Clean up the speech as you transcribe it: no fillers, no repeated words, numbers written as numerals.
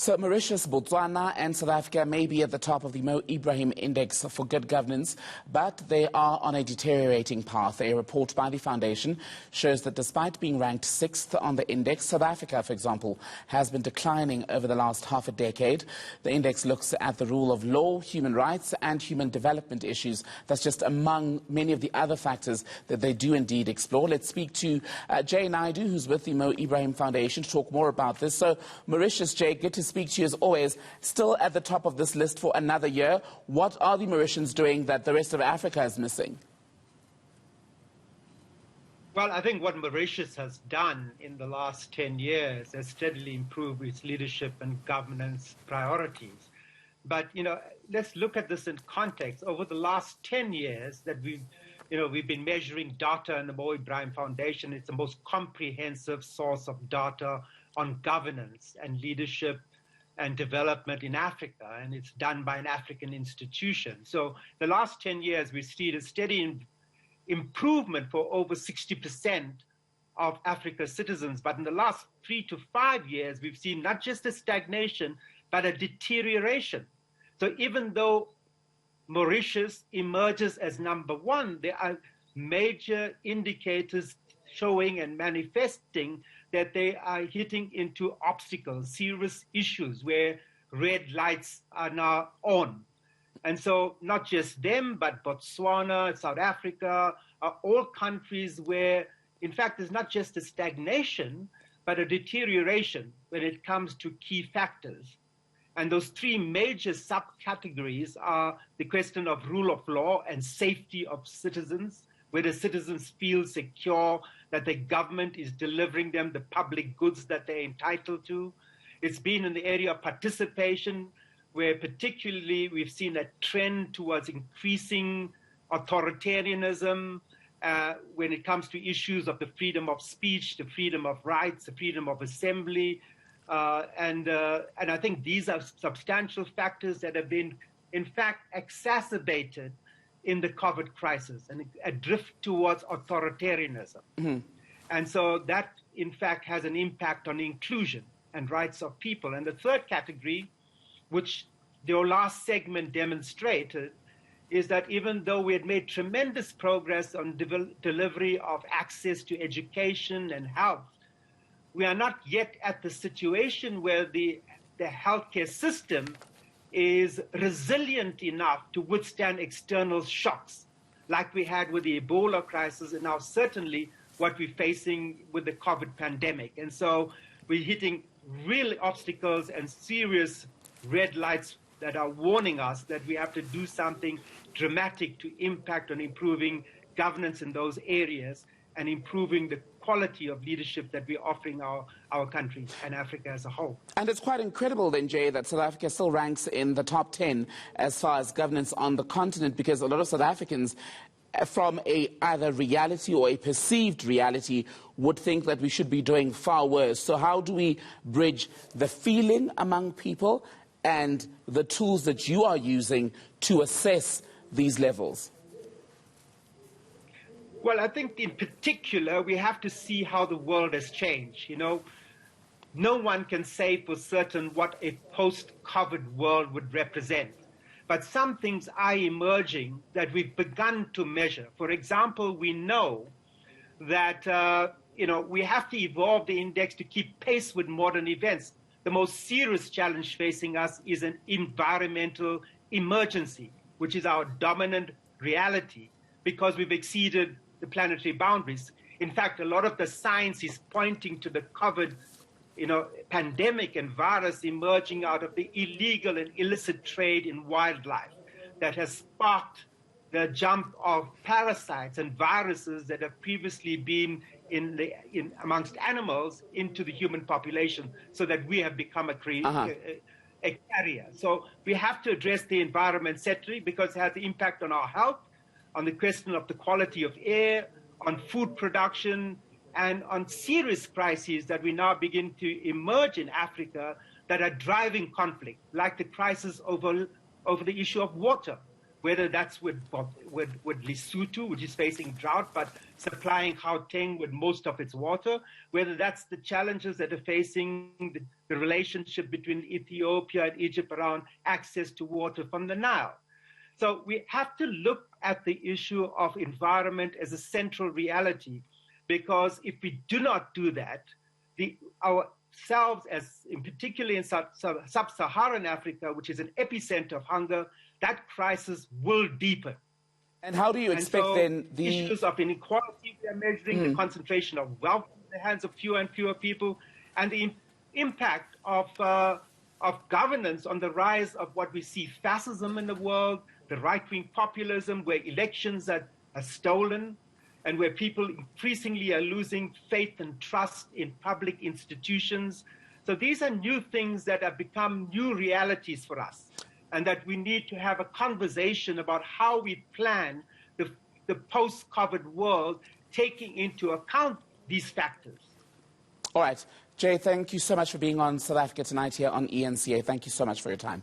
So Mauritius, Botswana and South Africa may be at the top of the Ibrahim Index for good governance, but they are on a deteriorating path. A report by the foundation shows that despite being ranked 6th on the index, South Africa, for example, has been declining over the last half a decade. The index looks at the rule of law, human rights and human development issues. That's just among many of the other factors that they do indeed explore. Let's speak to Jay Naidoo, who's with the Ibrahim Foundation, to talk more about this. So, Mauritius, Jay, good to speak to you as always. Still at the top of this list for another year. What are the Mauritians doing that the rest of Africa is missing? Well, I think what Mauritius has done in the last 10 years has steadily improved its leadership and governance priorities. But, let's look at this in context. Over the last 10 years that we've been measuring data in the Ibrahim Foundation. It's the most comprehensive source of data on governance and leadership and development in Africa, and it's done by an African institution. So the last 10 years, we've seen a steady improvement for over 60% of Africa's citizens. But in the last 3 to 5 years, we've seen not just a stagnation, but a deterioration. So even though Mauritius emerges as number one, there are major indicators showing and manifesting that they are hitting into obstacles, serious issues where red lights are now on. And so not just them, but Botswana, South Africa, are all countries where, in fact, there's not just a stagnation, but a deterioration when it comes to key factors. And those three major subcategories are the question of rule of law and safety of citizens, whether citizens feel secure that the government is delivering them the public goods that they're entitled to. It's been in the area of participation, where particularly we've seen a trend towards increasing authoritarianism when it comes to issues of the freedom of speech, the freedom of rights, the freedom of assembly. And I think these are substantial factors that have been, in fact, exacerbated in the COVID crisis and a drift towards authoritarianism. Mm-hmm. And so that, in fact, has an impact on inclusion and rights of people. And the third category, which your last segment demonstrated, is that even though we had made tremendous progress on delivery of access to education and health, we are not yet at the situation where the healthcare system is resilient enough to withstand external shocks like we had with the Ebola crisis and now certainly what we're facing with the COVID pandemic. And so we're hitting real obstacles and serious red lights that are warning us that we have to do something dramatic to impact on improving governance in those areas and improving the quality of leadership that we're offering our countries and Africa as a whole. And it's quite incredible then, Jay, that South Africa still ranks in the top 10 as far as governance on the continent, because a lot of South Africans, from either reality or a perceived reality, would think that we should be doing far worse. So how do we bridge the feeling among people and the tools that you are using to assess these levels? Well, I think in particular, we have to see how the world has changed. No one can say for certain what a post-COVID world would represent. But some things are emerging that we've begun to measure. For example, we know that, we have to evolve the index to keep pace with modern events. The most serious challenge facing us is an environmental emergency, which is our dominant reality because we've exceeded the planetary boundaries. In fact, a lot of the science is pointing to the COVID, pandemic and virus emerging out of the illegal and illicit trade in wildlife that has sparked the jump of parasites and viruses that have previously been amongst animals into the human population, so that we have become a carrier. So we have to address the environment sector because it has an impact on our health, on the question of the quality of air, on food production, and on serious crises that we now begin to emerge in Africa that are driving conflict, like the crisis over the issue of water, whether that's with Lesotho, which is facing drought, but supplying Gauteng with most of its water, whether that's the challenges that are facing the relationship between Ethiopia and Egypt around access to water from the Nile. So we have to look at the issue of environment as a central reality, because if we do not do that, ourselves, particularly in sub-Saharan Africa, which is an epicenter of hunger, that crisis will deepen. And how do you expect then the issues of inequality we are measuring, the concentration of wealth in the hands of fewer and fewer people, and the impact of governance on the rise of what we see fascism in the world, the right-wing populism, where elections are stolen, and where people increasingly are losing faith and trust in public institutions. So these are new things that have become new realities for us, and that we need to have a conversation about how we plan the post-COVID world, taking into account these factors. All right. Jay, thank you so much for being on South Africa Tonight here on ENCA. Thank you so much for your time.